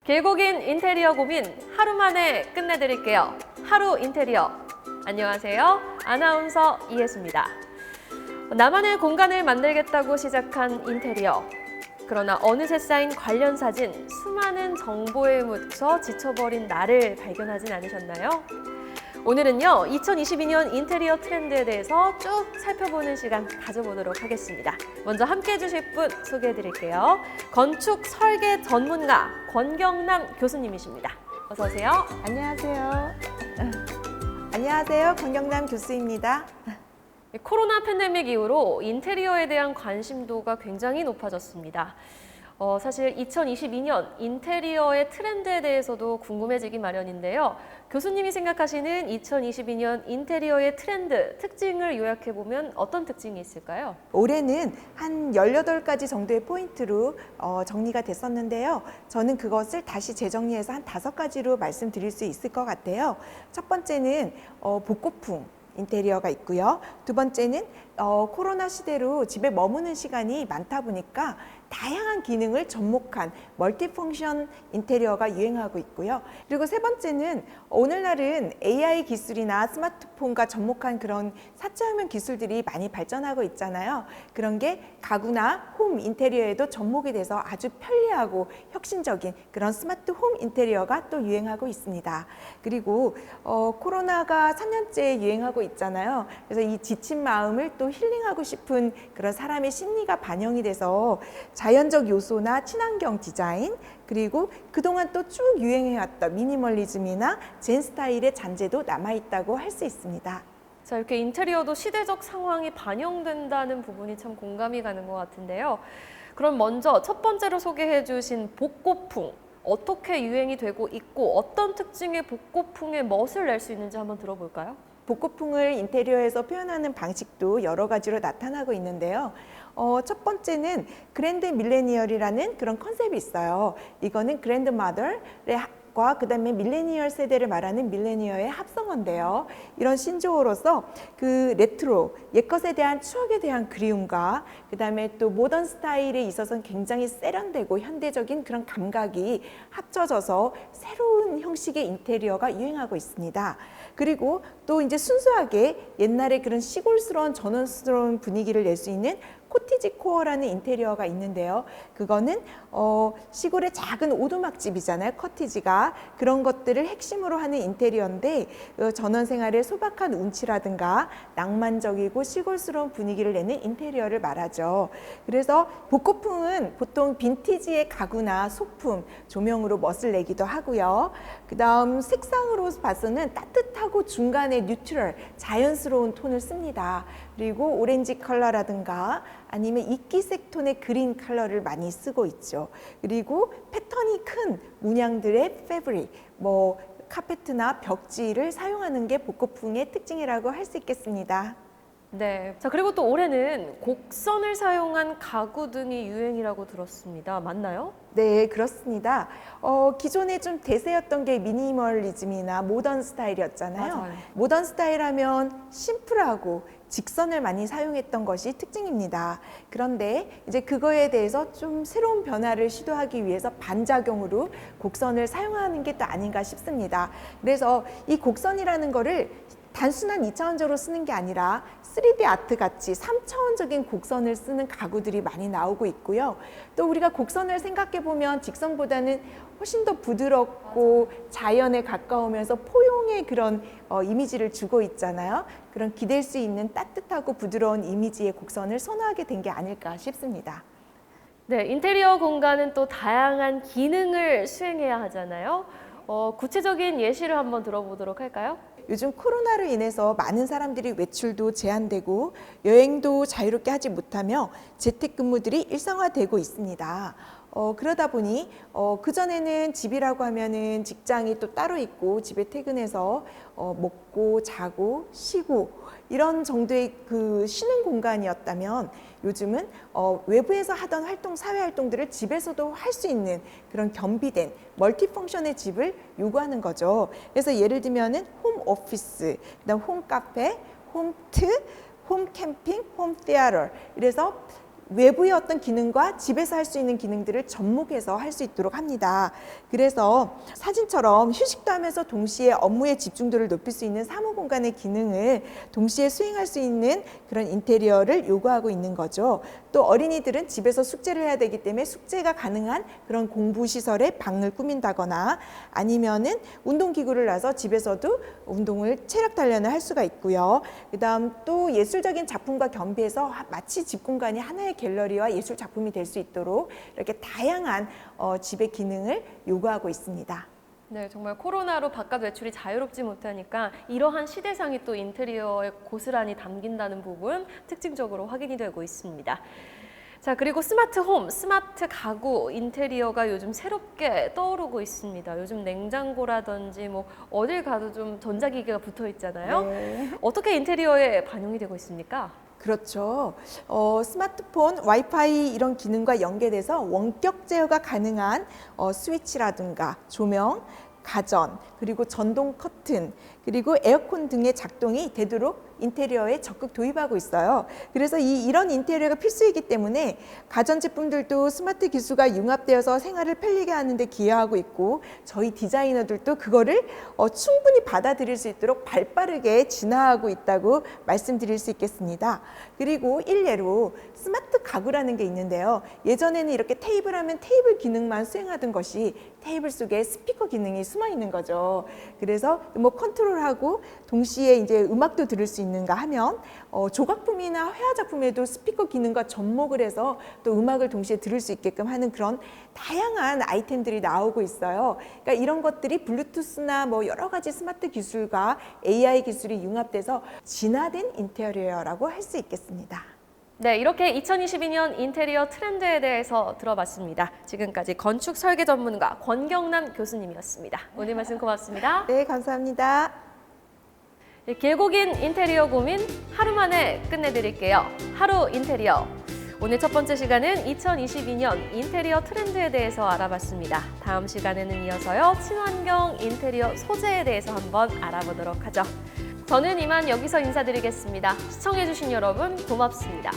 길고 긴 인테리어 고민 하루 만에 끝내드릴게요. 하루 인테리어. 안녕하세요. 아나운서 이혜수입니다. 나만의 공간을 만들겠다고 시작한 인테리어. 그러나 어느새 쌓인 관련 사진, 수많은 정보에 묻혀 지쳐버린 나를 발견하진 않으셨나요? 오늘은요, 2022년 인테리어 트렌드에 대해서 쭉 살펴보는 시간 가져보도록 하겠습니다. 먼저 함께해 주실 분 소개해 드릴게요. 건축 설계 전문가 권경남 교수님이십니다. 어서 오세요. 안녕하세요. 안녕하세요. 권경남 교수입니다. 코로나 팬데믹 이후로 인테리어에 대한 관심도가 굉장히 높아졌습니다. 사실 2022년 인테리어의 트렌드에 대해서도 궁금해지기 마련인데요. 교수님이 생각하시는 2022년 인테리어의 트렌드, 특징을 요약해보면 어떤 특징이 있을까요? 올해는 한 18가지 정도의 포인트로 정리가 됐었는데요. 저는 그것을 다시 재정리해서 한 5가지로 말씀드릴 수 있을 것 같아요. 첫 번째는 복고풍 인테리어가 있고요. 두 번째는 코로나 시대로 집에 머무는 시간이 많다 보니까 다양한 기능을 접목한 멀티펑션 인테리어가 유행하고 있고요. 그리고 세 번째는 오늘날은 AI 기술이나 스마트폰과 접목한 그런 4차 혁명 기술들이 많이 발전하고 있잖아요. 그런 게 가구나 홈 인테리어에도 접목이 돼서 아주 편리하고 혁신적인 그런 스마트 홈 인테리어가 또 유행하고 있습니다. 그리고 코로나가 3년째 유행하고 있잖아요. 그래서 이 지친 마음을 또 힐링하고 싶은 그런 사람의 심리가 반영이 돼서 자연적 요소나 친환경 디자인, 그리고 그동안 또 쭉 유행해왔던 미니멀리즘이나 젠 스타일의 잔재도 남아있다고 할 수 있습니다. 자, 이렇게 인테리어도 시대적 상황이 반영된다는 부분이 참 공감이 가는 것 같은데요. 그럼 먼저 첫 번째로 소개해 주신 복고풍, 어떻게 유행이 되고 있고 어떤 특징의 복고풍의 멋을 낼 수 있는지 한번 들어볼까요? 복고풍을 인테리어에서 표현하는 방식도 여러 가지로 나타나고 있는데요. 첫 번째는 그랜드 밀레니얼이라는 그런 컨셉이 있어요. 이거는 그랜드 마더의 과 그다음에 밀레니얼 세대를 말하는 밀레니얼의 합성어인데요. 이런 신조어로서 그 레트로, 옛것에 대한 추억에 대한 그리움과 그다음에 또 모던 스타일에 있어서는 굉장히 세련되고 현대적인 그런 감각이 합쳐져서 새로운 형식의 인테리어가 유행하고 있습니다. 그리고 또 이제 순수하게 옛날에 그런 시골스러운 전원스러운 분위기를 낼 수 있는 코티지 코어라는 인테리어가 있는데요. 그거는 시골의 작은 오두막집이잖아요. 커티지가. 그런 것들을 핵심으로 하는 인테리어인데 전원 생활의 소박한 운치라든가 낭만적이고 시골스러운 분위기를 내는 인테리어를 말하죠. 그래서 복고풍은 보통 빈티지의 가구나 소품, 조명으로 멋을 내기도 하고요. 그 다음 색상으로 봐서는 따뜻하고 중간에 뉴트럴, 자연스러운 톤을 씁니다. 그리고 오렌지 컬러라든가 아니면 이끼색 톤의 그린 컬러를 많이 쓰고 있죠. 그리고 패턴이 큰 문양들의 패브릭, 카페트나 벽지를 사용하는 게 복고풍의 특징이라고 할 수 있겠습니다. 네. 자, 그리고 또 올해는 곡선을 사용한 가구 등이 유행이라고 들었습니다. 맞나요? 네, 그렇습니다. 기존에 좀 대세였던 게 미니멀리즘이나 모던 스타일이었잖아요. 맞아요. 모던 스타일 하면 심플하고 직선을 많이 사용했던 것이 특징입니다. 그런데 이제 그거에 대해서 좀 새로운 변화를 시도하기 위해서 반작용으로 곡선을 사용하는 게 또 아닌가 싶습니다. 그래서 이 곡선이라는 거를 단순한 2차원적으로 쓰는 게 아니라 3D 아트 같이 3차원적인 곡선을 쓰는 가구들이 많이 나오고 있고요. 또 우리가 곡선을 생각해 보면 직선보다는 훨씬 더 부드럽고 자연에 가까우면서 포용의 그런 이미지를 주고 있잖아요. 그런 기댈 수 있는 따뜻하고 부드러운 이미지의 곡선을 선호하게 된 게 아닐까 싶습니다. 네, 인테리어 공간은 또 다양한 기능을 수행해야 하잖아요. 구체적인 예시를 한번 들어보도록 할까요? 요즘 코로나로 인해서 많은 사람들이 외출도 제한되고 여행도 자유롭게 하지 못하며 재택근무들이 일상화되고 있습니다. 그러다 보니 그전에는 집이라고 하면은 직장이 또 따로 있고 집에 퇴근해서 먹고 자고 쉬고 이런 정도의 그 쉬는 공간이었다면 요즘은 외부에서 하던 활동, 사회 활동들을 집에서도 할 수 있는 그런 겸비된 멀티펑션의 집을 요구하는 거죠. 그래서 예를 들면은 홈 오피스, 그다음 홈 카페, 홈트, 홈 캠핑, 홈 티어터. 이래서 외부의 어떤 기능과 집에서 할 수 있는 기능들을 접목해서 할 수 있도록 합니다. 그래서 사진처럼 휴식도 하면서 동시에 업무의 집중도를 높일 수 있는 사무 공간의 기능을 동시에 수행할 수 있는 그런 인테리어를 요구하고 있는 거죠. 또 어린이들은 집에서 숙제를 해야 되기 때문에 숙제가 가능한 그런 공부 시설의 방을 꾸민다거나 아니면은 운동기구를 놔서 집에서도 운동을 체력 단련을 할 수가 있고요. 그다음 또 예술적인 작품과 겸비해서 마치 집 공간이 하나의 갤러리와 예술 작품이 될 수 있도록 이렇게 다양한 집의 기능을 요구하고 있습니다. 네, 정말 코로나로 바깥 외출이 자유롭지 못하니까 이러한 시대상이 또 인테리어에 고스란히 담긴다는 부분 특징적으로 확인이 되고 있습니다. 자, 그리고 스마트 홈, 스마트 가구, 인테리어가 요즘 새롭게 떠오르고 있습니다. 요즘 냉장고라든지 뭐 어딜 가도 좀 전자기기가 붙어 있잖아요. 네. 어떻게 인테리어에 반영이 되고 있습니까? 그렇죠. 스마트폰, 와이파이 이런 기능과 연계돼서 원격 제어가 가능한 스위치라든가 조명, 가전, 그리고 전동 커튼, 그리고 에어컨 등의 작동이 되도록 인테리어에 적극 도입하고 있어요. 그래서 이런 인테리어가 필수이기 때문에 가전제품들도 스마트 기술과 융합되어서 생활을 편리게 하는 데 기여하고 있고 저희 디자이너들도 그거를 충분히 받아들일 수 있도록 발빠르게 진화하고 있다고 말씀드릴 수 있겠습니다. 그리고 일례로 스마트 가구라는 게 있는데요. 예전에는 이렇게 테이블 하면 테이블 기능만 수행하던 것이 테이블 속에 스피커 기능이 숨어 있는 거죠. 그래서 뭐 컨트롤하고 동시에 이제 음악도 들을 수 있는가 하면 조각품이나 회화 작품에도 스피커 기능과 접목을 해서 또 음악을 동시에 들을 수 있게끔 하는 그런 다양한 아이템들이 나오고 있어요. 그러니까 이런 것들이 블루투스나 뭐 여러 가지 스마트 기술과 AI 기술이 융합돼서 진화된 인테리어라고 할 수 있겠습니다. 네, 이렇게 2022년 인테리어 트렌드에 대해서 들어봤습니다. 지금까지 건축 설계 전문가 권경남 교수님이었습니다. 오늘 말씀 고맙습니다. 네, 감사합니다. 네, 길고 긴 인테리어 고민 하루 만에 끝내드릴게요. 하루 인테리어. 오늘 첫 번째 시간은 2022년 인테리어 트렌드에 대해서 알아봤습니다. 다음 시간에는 이어서요, 친환경 인테리어 소재에 대해서 한번 알아보도록 하죠. 저는 이만 여기서 인사드리겠습니다. 시청해주신 여러분 고맙습니다.